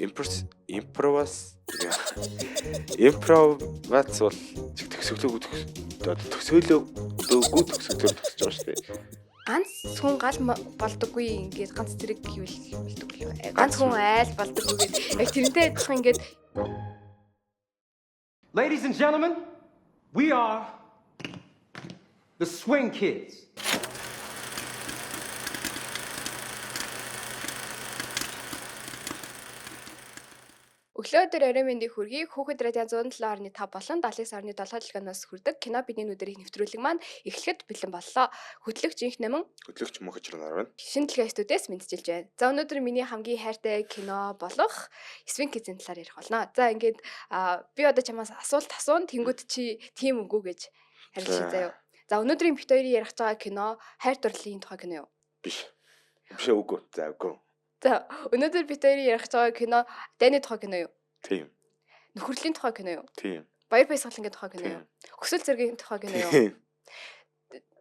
импровац бол төгсөөлөөгүй төгсөөлөөр төгсөж байгаа шүү дээ. Ганц хүн гал болдоггүй ингээд ганц зэрэг хийвэл болдоггүй. Ганц хүн айл болдоггүй гэдэг. Яг тэрнтэй адилхан ингээд Ladies and gentlemen, we are the Swing Kids. Өглөөдөр орой мэндийг хүргэе. Хүүхэд радио 107.5 болон 79.7 дэлгэнээс хүрдэг кино бидний нүдэрийн нэвтрүүлэг маань эхлэхэд бэлэн боллоо. Хөтлөгч инх нэмэн Хөтлөгч мөнхөж нарван. шинэ дэлгэн студиэс мэдчилж байна. За өнөөдөр миний хамгийн хайртай кино болох Swing Kids-ийн талаар ярих болно. За ингээд би одоо чамаас асуулт асуун тэнгууд чи тийм үгүй гэж харилцаа заяа. За өнөөдрийн бит хоёрын ярих байгаа кино хайр дурлалын тухай кино юу? Биш үгүй. За үгүй. За өнөөдөр бит хоёрын ярих байгаа кино Дайны тухай кино юу? Тийм. Нөхөрлийн тухай кино юу? Тийм. Баяр баясгалангийн тухай кино юу? Хөсөл зэргийн тухай кино юу?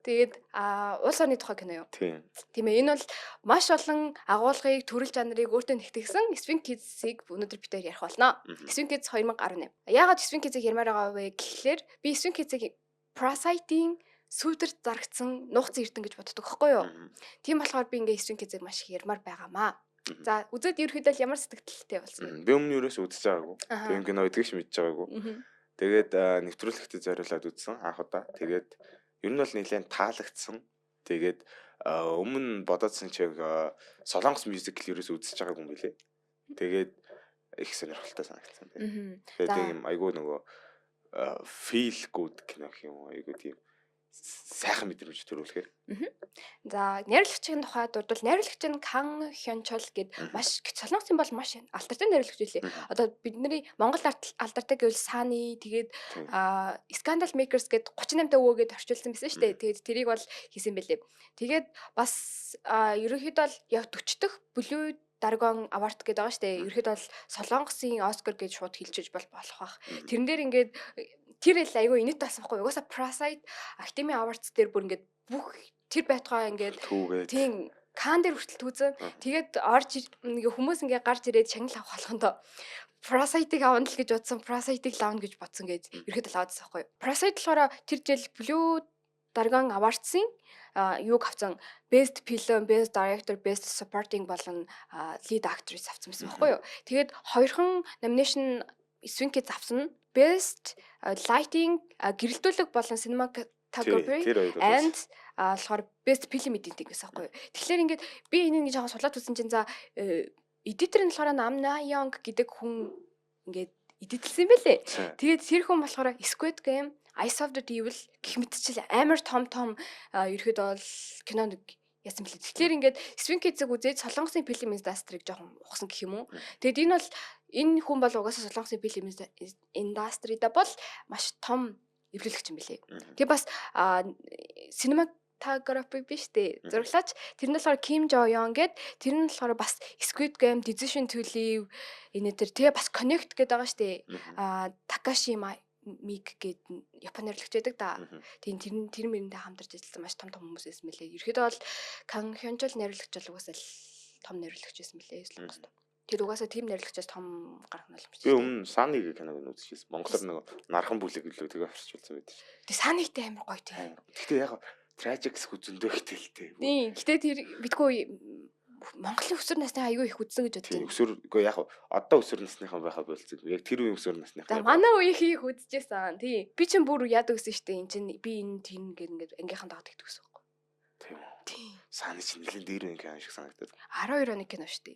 Тэгээд улс орны тухай кино юу? Тийм. Тийм ээ, энэ бол маш олон агуулгыг, төрөл жанрыг өөртөө нэгтгэсэн Swing Kids-ийг өнөөдөр бид ярих болно. Swing Kids 2018. Яагаад Swing Kids-ийг ярмаар байгаа вэ гэхлээр би Swing Kids-ийг Parasite-ийн сүйдэрт зарагдсан нуугцсан эрдэнэ гэж боддог байхгүй юу? Тийм болохоор би ингээ Swing Kids-ийг маш их ярмаар байгаамаа. За үзээд ерөөхдөө ямар сэтгэлтэй болсон бэ? Би өмнө юурээс үзэж байгаагүй. Тийм кино идэгш мэдж байгаагүй. Тэгээд нэвтрүүлэгтээ зориулаад үзсэн анх удаа. Тэгээд ер нь бол нэлээд таалагдсан. Тэгээд өмнө бодоодсэн чиг Солонгос мюзикл ерөөс үзэж байгаагүй юм билээ. Тэгээд их сонирхолтой санагдсан байна. Тэгээд тийм айгүй нөгөө feel good кино гэх юм уу? Айгүй тийм сайхан мэдрэмж төрүүлэхээр. За найруулагчийн тухай дурдвал найруулагч нь Кан Хёнчол гэд маш Солонгосын бол маш алдартай найруулагч үлээ. Одоо бидний Монгол алдартай гэвэл Сани тэгээд Scandal Makers гэд 38 та өвөө гэд орчуулсан байсан шүү дээ. Тэгээд тэрийг бол хийсэн байлээ. Тэгээд бас ерөнхийдөө бол яг 40 дахь Blue Dragon Award гэдэг байгаа шүү дээ. Ерөнхийдөө бол Солонгосын Оскар гэж шууд хэлчихэж болох бах. Тэрэн дээр ингээд тэр л айгүй инэт таасан байхгүй. Угаасаа Parasite Academy Awards дээр бүр ингээд бүх тэр байтугай ингээд тийм кан дээр хүртэл түүзэн. Тэгээд ингээ хүмүүс ингээ гарч ирээд шагнал авах болгондоо Parasite-ыг авна л гэж бодсон. Parasite-ыг лавна гэж бодсон гэж ерөөдөө аваадсан байхгүй. Parasite болохоор тэр жил Blue Dragon Awards-ийн юуг авсан Best Film, Best Director, Best Supporting болон Lead Actress авсан байсан байхгүй юу. Тэгээд хоёрхан nomination Swing Kids авсан. Best Lighting, гэрэлтүүлэг болон Cinematography and болохоор Best Film Editing гэсэн байхгүй юу. Тэгэхээр ингээд би энийг жоохон судлаад үзсэн чинь за editor нь болохоор Nam Na-young гэдэг хүн ингээд эдитэлсэн байлээ. Тэгээд тэр хүн болохоор Squid Game, Ice of the Devil гэх мэтчил амар том ерөөдөө бол кинонд яасан бэлээ. Тэгэхээр ингээд Swing Kids-ийг үзээд Солонгосын film industry-г жоохон ухсан гэх юм уу. Тэгэд энэ хүн бол угаасаа Солонгосын film industry-да бол маш том эвлүүлэгч юм бэлээ. Тэгээ бас cinematography биш дээ. Зурглаач тэр нь болохоор Kim Jo-young гэд тэр нь болохоор бас Squid Game, Decision to Leave энэ тэр тэгээ бас Connect гэдэг байгаа штэ. Takashi Miike гээд Японы нэрлэгч байдаг да. Тийм тэр мэрэндээ хамтарч ажилласан маш том хүмүүс байсан мэлээ. Ерөөдөө бол Кан Хёнчол нэрлэгч бол угаасаа том нэрлэгч байсан мэлээ Солонгост. Тэр угаасаа тийм нэрлэгчээс том гарах нь юм шиг. Би өмнө Саниг киног нь үзчихсэн. Монголоор нэг нархан бүлэг гэлөө тэгээ орчуулсан байдаг. Тэг Санигтэй амар гоё тийм. Гэхдээ яг tragic зөндөө хэтэлтэй. Тийм. Гэтэ тэр битгүй Монголын өсвөр насны аягүй их үзсэн гэж боддог. Өсвөр үгүй яг одоо өсвөр насныхан байхаа болцсон. Яг тэр үеийн өсвөр насныхан. За манай үеийн их үзчихсэн. Тийм. Би чинь бүр яадаг гэсэн штэ эн чинь би энэ тийм ингээд ангийнхан дагдаг гэсэн юм. Тийм. Тийм. Сааны чинь нэлийн дээр нэг юм шиг санагдаад. 12 оны кино штэ.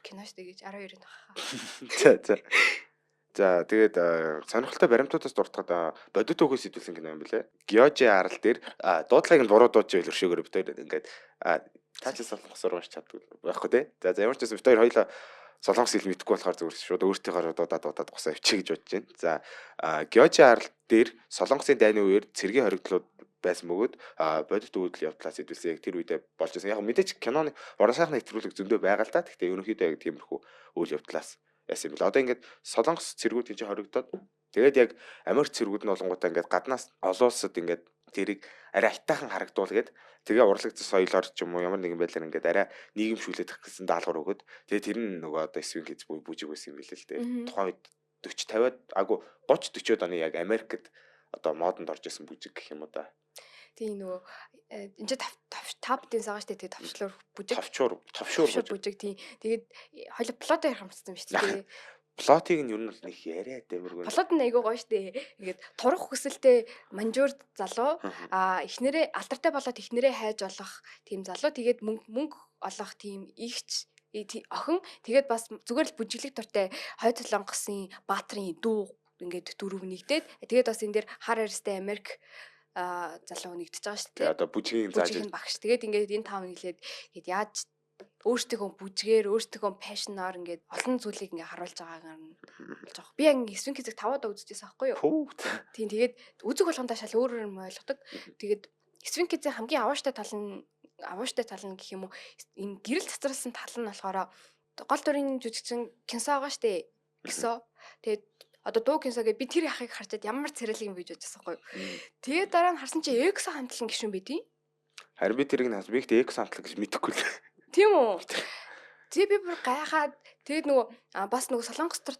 Кино штэ гэж 12 оны хаа. За тэгээд сонирхолтой баримтуудаас дуртахад бодит өгөөс сэтүүлсэн кино юм билэ. Геожи арал дээр дуудлагыг нь буруу дуудаж илэршөөгөр битээр ингээд таачаас солонгосоор унш чаддаг байхгүй тий. За ямар ч байсан битээр хоёлаа солонгос хэл мэдэхгүй болохоор зүгээр шууд өөртөөхөөр дуудаад гусаа өвчээ гэж бодож байна. За Геожи арал дээр солонгосын дайны үеэр цэргийн хоригдлууд байсан бөгөөд бодит өгөөдөл явдлаас сэтүүлсэн яг тэр үедээ болж байсан. Яг мэдээч киноны уран сайхны нэвтрүүлэг зөндөө байгаа л да. Гэхдээ ерөнхийдөө яг тиймэрхүү үйл явдлаас яасан юм бэл. Одоо ингээд солонгос цэргүүд чинь хоригдоод тэгээд яг Америк цэргүүд нь олонгуудаа ингээд гаднаас олон улсад ингээд тэрийг арай айтаахан харагдуул гээд тэгээ урлагдсан соёлоор ч юм уу ямар нэгэн байдлаар ингээд арай нийгэмшүүлэх гэсэн даалгавар өгöd. Тэгээ тэр нь нөгөө одоо Swing Kids бүжиг байсан юм билээ л дээ. Тухайн үед 40 50-аад агуу 30 40-од оны яг Америкт одоо модонд орж исэн бүжиг гэх юм уу да. Тийм нөгөө энэ ч тавдын сагаа штэ тэгээ товчлоор бүжиг. Товшуур бүжиг тийм. Тэгээд хоёул плотоо ярих юмсан юм шүү дээ. Плотыг нь ер нь нэг яриад амиргүй. Плот нь айгүй гоё штэ. Ингээд турах хүсэлтэй манжуур залуу эхнэрээ алдартай болоод эхнэрээ хайж олох тийм залуу тэгээд мөнгө олох тийм игч охин тэгээд бас зүгээр л бүжиглэх дуртай хойд солонгосын баатрын дүү ингээд дөрөв нэгдээд тэгээд бас энэ дээр хар арьстай Америк залуу нэгдэж байгаа шүү дээ. Одоо бүжгийн зааж багш. Тэгээд ингээд энэ таав нэглээд ингээд яаж өөртөө бүжгээр өөртөө пашнаар ингээд олон зүйлийг ингээд харуулж байгаагаар нь болж байгаа. Би яг Swing Kids-ийг 5 удаа үзчихсэн байхгүй юу? Тийм тэгээд үзэг болгондоо шал өөр юм ойлгодог. Тэгээд Swing Kids-ийн хамгийн авааштай тал нь гэх юм уу энэ гэрэл цацралсан тал нь болохоор гол дүрийн жүжигчин Кинсо байгаа штэ. Кинсо. Тэгээд одоо дуу Кинсо гэдэг би тэр яхахыг харчаад ямар царайлаг юм бийж бодчихсон байхгүй юу? Тэгээд дараа нь харсан чи Экс хамтлан гişүн байдیں۔ Харин би тэрийг нас бигт Экс хамтлан гэж мэдэхгүй л. Тийм үү? Тэгээ би бүр гайхаад тэгээд нөгөө бас нөгөө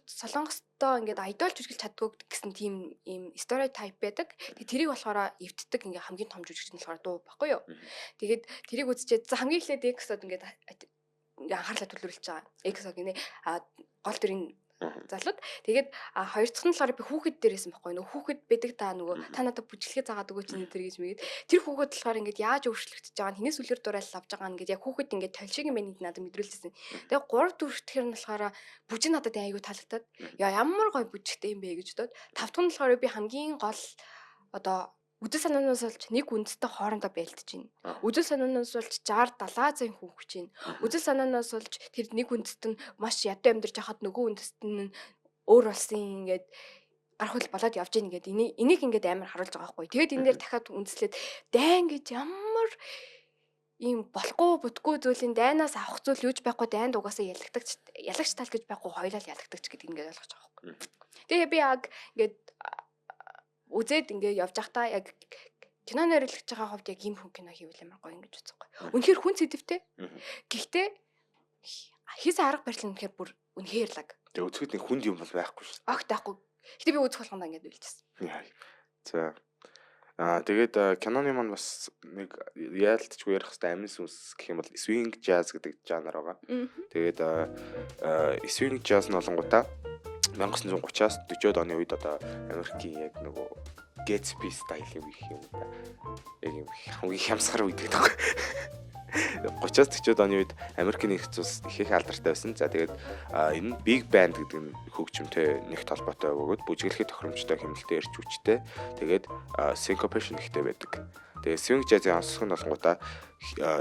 солонгостоо ингээд айдол жүжиглэж чаддгүй гэсэн тийм ийм стереотип байдаг. Тэгээд тэрийг болохоор эвддэг ингээд хамгийн том жүжигч нь болохоор дуу баггүй юу? Тэгээд тэрийг үзчихээд хамгийн эхлээд X-од ингээд анхаарлаа төвлөрүүлж байгаа. X-ог нэ гол дүрийн залууд. Тэгээд хоёр дахь нь болохоор би хүүхэд дээрээсэн байхгүй нөгөө хүүхэд байдаг та надад бүжиглэхээ заагаад өгөөч энэ төр гэж мэгээд тэр хүүхэд болохоор ингээд яаж өөрчлөгдөж байгаа нь хинээс үлэр дурайл авч байгаа нь ингээд яг хүүхэд ингээд толшиг юм байна надад мэдрүүлсэн. Тэгээд 3 дөрөвтгөр нь болохоор бүжиг надад айгүй таалагдаад ямар гоё бүжигтэй юм бэ гэж бодоод 5 дахь нь болохоор би хамгийн гол одоо үдэл санаанаас болж нэг үндэстэй хоорондоо байлдаж байна. Үдэл санаанаас болж 60 70 зуун хүн хүч байна. Үдэл санаанаас болж тэр нэг үндэст нь маш ядуу амьдарч хахад нөгөө үндэст нь өөр болсон ингээд гарах хөл болоод явж ийн ингээд энийг ингээд амар харуулж байгаа байхгүй. Тэгээд энэ дээр дахиад үндэслээд дайн гэж ямар ийм болохгүй бүтггүй зүйлийн дайнаас авах зүйл юуж байхгүй дайнд угаасаа ялагч тал гэж байхгүй хоёлаа ялагдагч гэдэг ингээд ойлгож байгаа байхгүй. Тэгээ би яг ингээд үзээд ингээд явж байхдаа яг кино нэрлэж байгаа хувьд яг ийм хүн кино хийвэл ямар гоё ингэж үзэхгүй. Үнэхээр хүн сэдвтэй. Гэхдээ хийс арга барил нь үнэхээр бүр үнэхээр лаг. Тэгээ үзэхэд нэг хүнд юм бол байхгүй шүү. Огт байхгүй. Гэтэ би үзэх болгондоо ингээд үлдээсэн. За. Тэгээд киноны маань бас нэг яалтчгүй ярих хэвээр амин сүнс гэх юм бол swing jazz гэдэг жанр байгаа. Тэгээд swing jazz нь болонгуудаа 1930-аас 40-од оны үед одоо Америкийн яг нөгөө Gatsby стайл юм их юм да. Яг юм хамгийн хямсгар үед гэдэг таахгүй. 30-аас 40-од оны үед Америкийн нэгдсэн улс их алдартай байсан. За тэгээд энэ Big Band гэдэг нь хөгжимтэй нэг толботой өгөөд бүжиглэхэд тохиромжтой хэмнэлтээр ирч хүчтэй. Тэгээд syncopation ихтэй байдаг. Тэгээд swing jazz-ийн онцлог нь болонгуудаа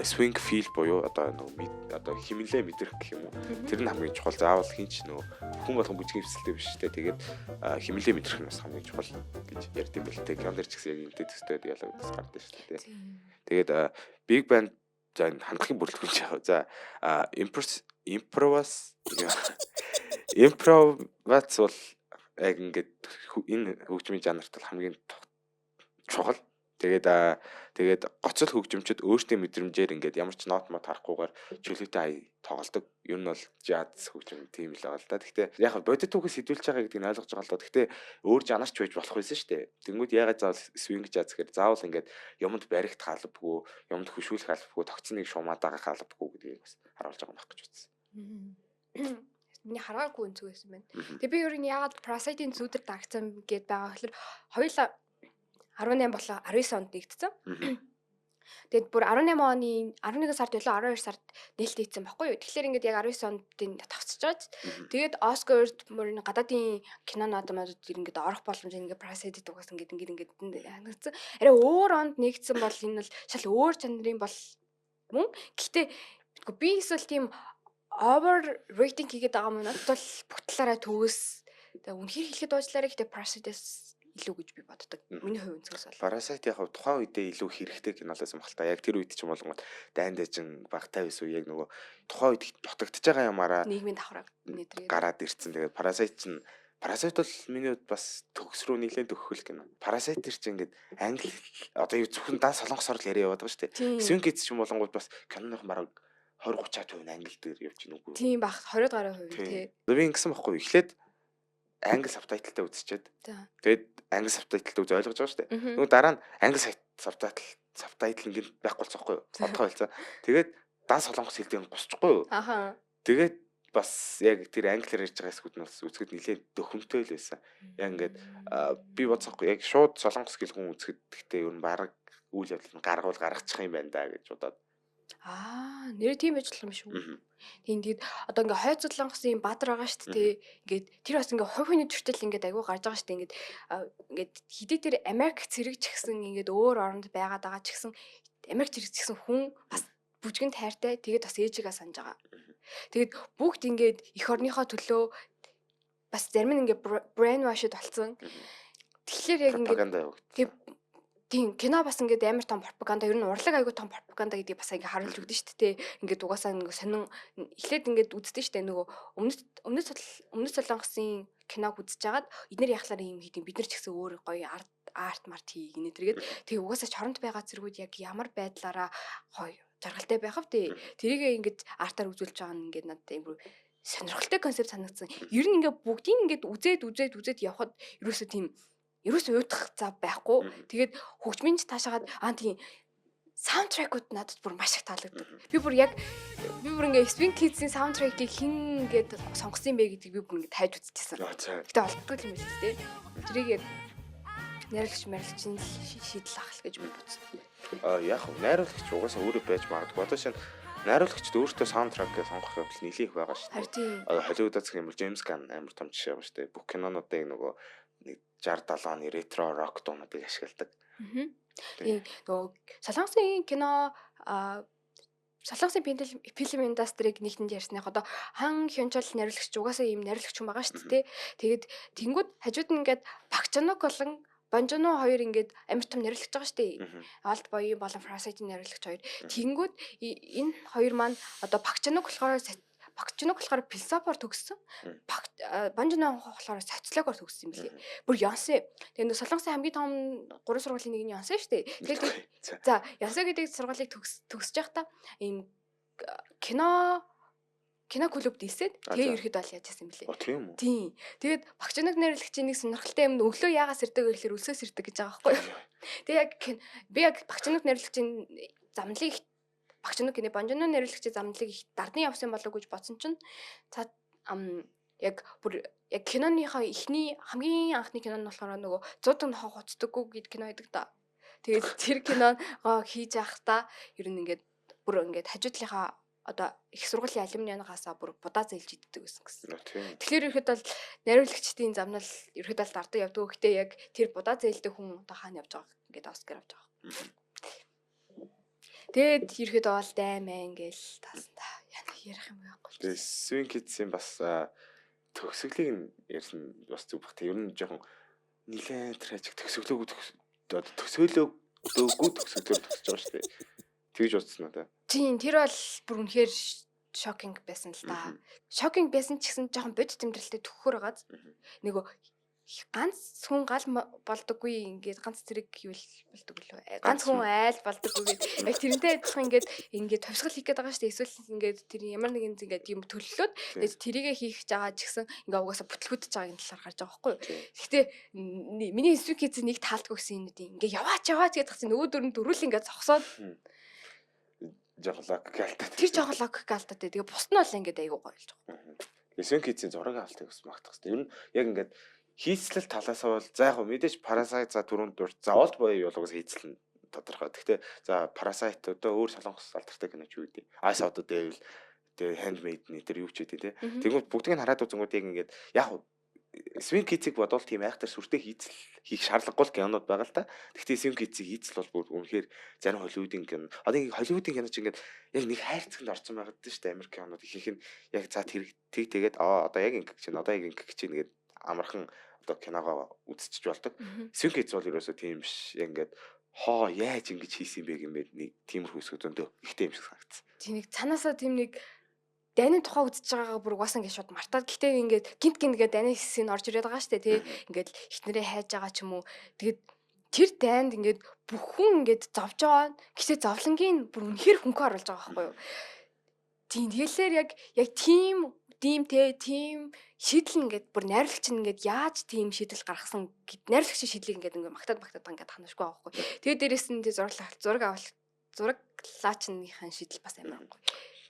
swing feel буюу одоо химнэлээ мэдрэх гэх юм уу. Тэр нь хамгийн чухал. Заавал хинч хүн болгон бүжгийн хвсэлтэй биш те. Тэгээд химнэлээ мэдрэх нь бас хамгийн чухал гэж ярьд юм бэл те. Кинон дэр ч гэсэн яг энэ төстэй диалог гардаг шүү дээ. Тэгээд Big Band за хандлагын бүрэлдэхүүн яах вэ? За импровац бол яг ингээд энэ хөгжмийн жанрт бол хамгийн чухал. Тэгээд гоцол хөгжимчд өөрсдийн мэдрэмжээр ингээд ямар ч нот мод харахгүйгээр чөлөөтэй ая тоглодог. Ер нь бол jazz хөгжим тийм л байгаа л да. Гэхдээ яг бодит түүхээс хэдүүлж байгаа гэдгийг ойлгож байгаа л да. Гэхдээ өөр жанрч байж болох байсан шүү дээ. Тэнгүүд ягаад заавал swing jazz гэхээр заавал ингээд юмд баригт хаалбгүй, юмд хөшүүлэх хаалбгүй, тогтцныг шуумаадаага хаалбгүй гэдгийг бас харуулж байгаа юм байна гэж үзсэн. Миний хараагүй үнцэг байсан байна. Тэгээ би ер нь ягаад Parasite-ийн зүудэр дагцсан гэдээ байгаа гэхээр хоёулаа 18 болоо 19 онд нэгдсэн. Тэгээд бүр 18 оны 11 сард болоо 12 сард нээлттэйсэн баггүй юу. Тэгэхээр ингээд яг 19 онд тогтсож байгаа. Тэгээд Оскарт мөр гадаадын кино наадмууд ингээд орох боломж ингээд Parasite дугаас ингээд хангацсан. Арай өөр онд нэгдсэн бол энэ бол шал өөр жанрын бол мөн. Гэхдээ би эсвэл тийм over rating хийгээд байгаа юм надад бол бүтлээрээ төгөөс үнэхээр хэлэхэд уучлаарай гэхдээ Parasite-с илүү гэж би боддог. Миний хувь өнцгөөс бол. Parasite яг тухайн үедээ илүү хэрэгтэй кино байсан баг та. Яг тэр үед ч юм болгоод дайн дэжин багтай байсан уу яг нөгөө тухайн үед дутагдж байгаа юмараа нийгмийн давхраг гараад ирцэн. Тэгээд Parasite чинь Parasite бол миний хувьд бас төгс рүү нэлээд өгөх л кино. Parasite төр чи ингээд англи одоо юу зөвхөн дан солонгосоор л яриа яваад байгаа шүү дээ. Swing Kids ч юм болонгууд бас киноных бараг 20-30% англи дээр явж гин үгүй. Тийм баг 20% тий. Би ингэсэн байхгүй эхлээд англи сабтайтлтай үзчихэд. Тэгээд англи сабтайтлтай үз ойлгож байгаа шүү дээ. Тэгвэл дараа нь англи сабтайтл ингээд байхгүй болцоохгүй юу? Одгоо хэлцээ. Тэгээд дан солонгос хэлдэг гусчихгүй юу? Аха. Тэгээд бас яг тэр англиар ярьж байгаа хэсгүүд нь бас үзэхэд нэлээд дөхөмтэй л байсан. Яг ингээд би бодсоохгүй яг шууд солонгос хэл хүн үзэхэд гэхдээ ер нь баг үйл явдал нь гаргачих юм байна да гэж бодоод. Нэр тийм ажил юм шүү. Тийм тэгээд одоо ингээ хойд солонгосын баатар байгаа шүү дээ. Ингээд тэр бас ингээ хувь хүний төртөл ингээд айгүй гарч байгаа шүү дээ. Ингээд хэдий тэр Америк зэрэг ч гэсэн ингээд өөр оронд байгаад байгаа ч гэсэн Америк зэрэг ч гэсэн хүн бас бүжгэнд хайртай тэгээд бас ээжигээ санаж байгаа. Тэгээд бүгд ингээд эх орныхоо төлөө бас зарим нь ингээд brain washed болсон. Тэгэхээр яг ингээд тийм кино бас ингээд амар том пропаганда ер нь урлаг айгүй том пропаганда гэдгийг бас ингээд харуулж өгдөн шүү дээ. Ингээд угаасаа нэг сонин эхлээд ингээд үздэг шүү дээ. Нөгөө өмнөд солонгосын киног үзэж хагаад эдгээр яхалаар юм хийдэг. Бид нар ч гэсэн өөр гоё арт март хийгнэ тэргээд тэгээ угаасаа чоронт байгаа зэргүүд яг ямар байдлаараа гоё жаргалтай байх вэ? Тэрийг ингээд артаар үзүүлж байгаа нь ингээд надад амар сонирхолтой концепт санагдсан. Ер нь ингээд бүгдийг ингээд үзээд явхад ерөөсөө уйдах зав байхгүй. Тэгээд хөгжмийн таашаагаад тийм саундтрекууд надад бүр маш их таалагддаг. Би бүр ингээд Swing Kids-ийн саундтрекийг хин ингээд сонгосон бэ гэдгийг би бүр ингээд тайж үзчихсэн. Гэтэ олддог юм биш үү? Тэрийг яг найруулагчийн шийдэл авах гэж би бодсон. Яг найруулагч угаасаа өөрөө байж магадгүй. Одоо шинэ найруулагчд өөртөө саундтрек сонгох явдал нэлээд их байгаа шүү дээ. Холливуудаас гэх юм бол Джеймс Ганн амар том жишээ байгаа шүү дээ. Бүх кинонуудыг нөгөө 60-70 оны ретро рок дуунуудыг ашигладаг. Тийм нөгөө солонгосын кино солонгосын фильм индастриг нэгтэнд ярьсных одоо хан хянчол найруулагч угаасаа ийм найруулагч хүн байгаа шүү дээ. Тэгээд тэнгууд хажууд нь ингээд Пак Чанук болон Бон Жон-у хоёр ингээд амар том найруулагч байгаа шүү дээ. Олд Боён болон Parasite-ийн найруулагч хоёр. Тэнгууд энэ хоёр маань одоо Пак Чанук болохоор философиор төгссөн. Бон Жон болохоор социологоор төгссөн юм билээ. Бүр Ёнсе. Тэгээд солонгосын хамгийн том 3 сургуулийн нэг нь Ёнсе шүү дээ. Тэгээд за Ёнсе гэдэг сургуулийг төгсөж байхдаа ийм кино клубд ирсээд тэгээ ерөөд бол яаж байсан бэлээ. Тийм үү? Тийм. Тэгээд Пак Чанук найруулагчийн нэг сонирхолтой юм өглөө яагаас ирдэг вэ гэхээр өлсөөс ирдэг гэж байгаа байхгүй юу? Тэгээ яг би яг Пак Чанук найруулагчийн замналыг Пак Чанук гинэ Бон Жон-у найруулагчийн замналыг их дардсан явсан болов гэж бодсон чинь яг бүр яг киноныхоо хамгийн анхны кино нь болохоор нөгөө 100 тонн хог хуцдаггүй гэдэг кино байдаг да. Тэгээд тэр киногоо хийж явахдаа ер нь ингээд бүр ингээд хажуудлынхаа одоо их сургуулийн алюмниагаасаа бүр будаа зээлж иддэг гэсэн. Тэгэхээр ерөөд бол найруулагчдын замнал ерөөд бол дардаа явдаг. Гэхдээ яг тэр будаа зээлдэг хүн одоо хаана явж байгаа ингээд Оскар авч байгаа. Тэгээд ерөөд бол даймаа ингээл таасна. Яна ярих юм байхгүй. Тэгээд Swing Kids-ийн бас төгсгөлийг нь ярьсан бас зүг бах. Ер нь жоохон нилээн трагик төгсгөлөөгүй төгсгөлөөр төгсөж байгаа шүү дээ. Тэгж бодсон надаа. Тийм тэр бол бүр үнэхээр шокинг байсан л та. Шокинг байсан ч гэсэн жоохон бодит амьдралтай төгөхөр байгааз. Нөгөө ганц хүн гал болдоггүй ингээд ганц зэрэг юу болдог лөө. Ганц хүн айл болдоггүй гэдэг. Яг тэрнтэй адилхан ингээд товсгол хийх гээд байгаа шүү дээ. Эсвэл ингээд тэр ямар нэгэн ингээд юм төлөлөөд тэгээд тэрийгэ хийх байгаа ч гэсэн ингээд угаасаа бүтлгүүдж байгааг талаар гарч байгаа байхгүй юу. Гэхдээ миний Swing Kids нэг таалдгүй гэсэн юм ингээд яваач гэдэг чинь нөгөө дөрүл ингээд зогсоод жоглог галтай. Тэр жоглог галтай. Тэгээ бус нь бол ингээд айгуу гоё болж байгаа. Swing Kids-ийн зураг авалтыг бас магтах хэрэгтэй. Ер нь яг ингээд хийцлэл талаасаа бол за яг мэдээж Parasite за түрүүнд дурд за Old Boy юу угсаа хийцлэн тодорхой. Гэхдээ за Parasite одоо өөр солонгос алдартай кино ч юу гэдэг. Ice Out Devil тэгээ Handmaid нэтер юу ч үгүй тий. Тэгвэл бүгдийг нь хараад үзэнгүүд яг ингээд яг Swing Kids-ийг бодвол тийм айхтар сүртэй хийцэл хийх шаардлагагүй кинонууд байгаа л та. Гэхдээ Swing Kids-ийг хийцэл бол бүр үнэхээр зарим Холливуудын кино. Одоо ингэ Холливуудын кино ч ингээд яг нэг хайрцагт орсон байгаад дээ шүү дээ. Америк кинонууд ихэнх нь яг за тэгээд одоо яг ингэ чинь одоо яг ингэ чинь ингээд амархан одоо киногоо үзчихэж болдог. Swing Kids бол ерөөсөө тийм биш. Яг ингээд яаж ингэж хийсэн бэ гэмээр нэг тиймэрхүү өсгөдөндөө ихтэй юм шиг санагдсан. Тийм нэг цанаасаа тийм нэг Дайны тухай үзэж байгаагаа бүр угаасаа ингээд шууд мартаад гэхдээ ингээд гинт ингээд дайны хэсэг нь орж ирээд байгаа штэ тий. Ингээд ихнэрээ хайж байгаа ч юм уу. Тэгээд тэр дайнд ингээд бүх хүн ингээд зовж байгаа. Гэхдээ зовлонгийн бүр үнэхээр хөнгө оруулж байгаа байхгүй юу? Тийм тэгэхээр яг тийм шийдэл ингээд бүр найруулагч нь ингээд яаж тийм шийдэл гаргасан гэд найруулагчийн шийдлийг ингээд магтаад ингээд ханашгүй байгаа байхгүй. Тэгээд дээрэс нь зураглаач нөхөн шийдэл бас амар гоё.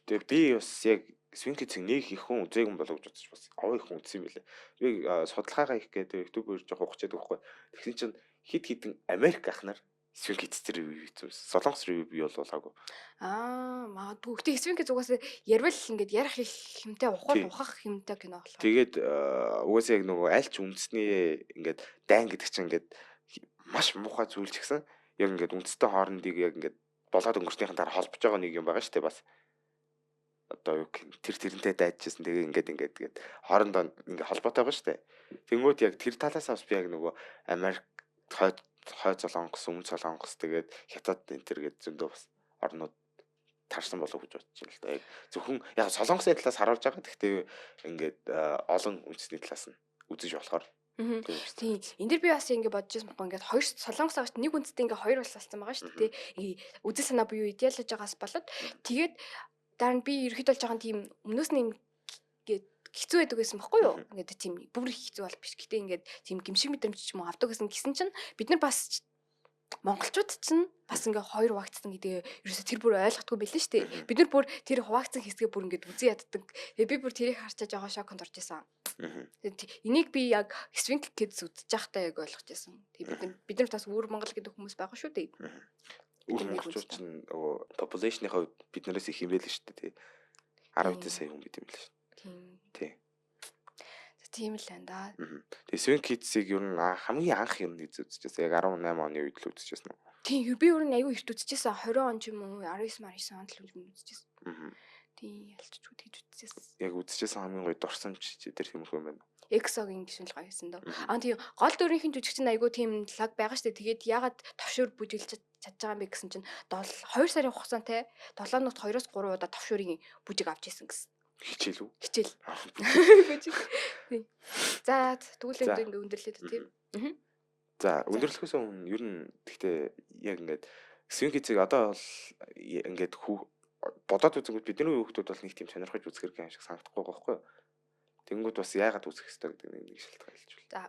Тэгээ би бас яг Swing Kids-ийг нэг их хүн үзээгүй болов гэж бодож бас аваа их хүн үзсэн юм билээ. Би судалгаагаа их гэдэг YouTube-ээр жоох ухчихдаг байхгүй. Тэгсэн чинь хит Америк ахнаар Swing Kids дээр ревю хийсэн. Солонгос ревю би болоогүй. Магадгүй. Гэтэ Swing Kids угаасаа ярил ингээд ярих их хэмтэй ухах хэмтэй кино болохоор. Тэгээд угаасаа яг нөгөө альч үндэсний ингээд дайн гэдэг чинь ингээд маш муухай зүйл ч гэсэн яг ингээд үндэстэй хоорондыг яг ингээд болоод өнгөрснийхэн дараа холбож байгаа нэг юм байгаа шүү дээ бас. Одоо юу тэрнтэй дайжсэн тэгээ ингээд хоорондоо ингээд холбоотой байгаа шүү дээ. Тэнгүүд яг тэр талаас бас би яг нөгөө Америк хой Солонгос, өмнө Солонгос тэгээд Хятад энэ төр гэж зөндөө бас орнууд тарсан болов гэж бодож байна л да. Яг зөвхөн яг Солонгосын талаас харуулж байгаа. Гэхдээ ингээд олон үндэсний талаас нь үзэж болохоор. Тийм. Энд дэр би бас ингэ бодож байсан байхгүй ингээд хоёр Солонгос авч нэг үндэстэй ингээ хоёр болсон байгаа шүү дээ. Үзэл санаа буюу идеалж байгаас болоод тэгээд дараа нь би ерөөхдөө болж байгаа тийм өмнөөс нь ингээд хэцүү байдаг гэсэн байхгүй юу? Ингээд тийм бүр хэцүү бол биш. Гэтэ ингээд тийм гимшиг мэдрэмж ч юм уу авдаг гэсэн чинь бид нар бас монголчууд чинь бас ингээ хоёр хуваагдсан гэдэг ерөөсө тэр бүр ойлгохгүй билээ шүү дээ. Бид нар бүр тэр хуваагдсан хэсгээ бүр ингээд үзэн яддаг. Тэгээ би бүр тэрийг харчаад байгаа шоконд орж исэн. Энийг би яг Swing Kids үзэж байхдаа яг ойлгож байсан. Тэгээ бид нар бас өөр Монгол гэдэг хүмүүс байгаа шүү дээ. Өөр монголчууд чинь нөгөө population-ийн хувьд биднээс их юм байл шүү дээ. 10 сая хүн бид юм байл шүү. Тийм. Тийм л байна да. Тэгээ Swing Kids-ийг ер нь хамгийн анх юм үзчихсэн. Яг 18 оны үед л үзчихсэн үү? Тийм, би өөр нь аюу эрт үзчихсэн. 20 он ч юм уу 19 онд л үзчихсэн. Тийм, ялчч тэгж үзчихсэн. Яг үзчихсэн хамгийн гоё дурсамж тэр юм хөө юм байна. Exo-гийн гişүн л гоё байсан дөө. Тийм, гол дүрийнхэн жүжигчин аюу тийм лаг байгаа штэ. Тэгээд ягаад товшуур бүжиглж чадж байгаа юм бэ гэсэн чинь 2 сарын хугацаантай 7 нот 2-3 удаа товшуурын бүжиг авч исэн гэсэн. Хичээл үү? Хичээл. Тийм. За тэгвэл ингээ өндөрлөөд тийм. За өндөрлөхөөс өмнө ер нь гэхдээ яг ингээд Swing Kids-ийг одоо бол ингээд бодоод үзэнгүүт бидний хүүхдүүд бол нэг тийм сонирхож үзэх хэрэг юм шиг санагдахгүй байгаа байхгүй юу? Тэнгүүд бас яагаад үзэх хэрэгтэй гэдэг нэг шалтгаан хэлж байна. За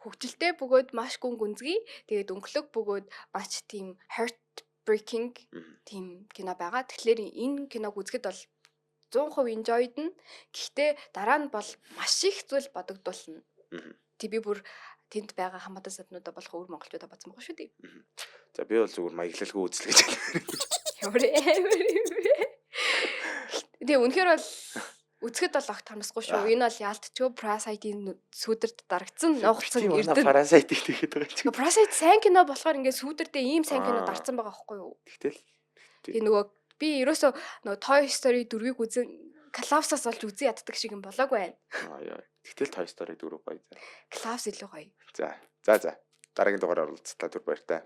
хөвгөлтэй бөгөөд маш гүн гүнзгий тэгээд өнгөлөг бөгөөд маш тийм heart breaking тийм кино байгаа. Тэгэхээр энэ киног үзэхэд бол 100% enjoyed нь. Гэхдээ дараа нь бол маш их зүйл бодогдуулна. Тэг би бүр тэнд байгаа хамаатан саднуудаа болох өөр монголчуудаа бацсан байгаа шүү дээ. За би бол зүгээр маяглалгүй үзлээ гэж байна. Тэгээ үнэхээр бол үзэхэд бол огт хамсахгүй шүү. Энэ бол яалтчгүй Parasite-ийн сүүдэрт дарагдсан нуугдсан эрдэнэ. Parasite гэхэд байгаа чинь. Parasite сайн кино болохоор ингээд сүүдэртээ ийм сайн кино дарцсан байгаа байхгүй юу? Тэгтэл Тэгээ нөгөө би ерөөсөө нөгөө Toy Story 4-ийг үзэн Klaus-аас олж үзэн яддаг шиг юм болоогүй байна. Тэгтэл Toy Story 4 гоё. Klaus илүү гоё. За. Дараагийн дугаараар уулзлаа түр баяр та.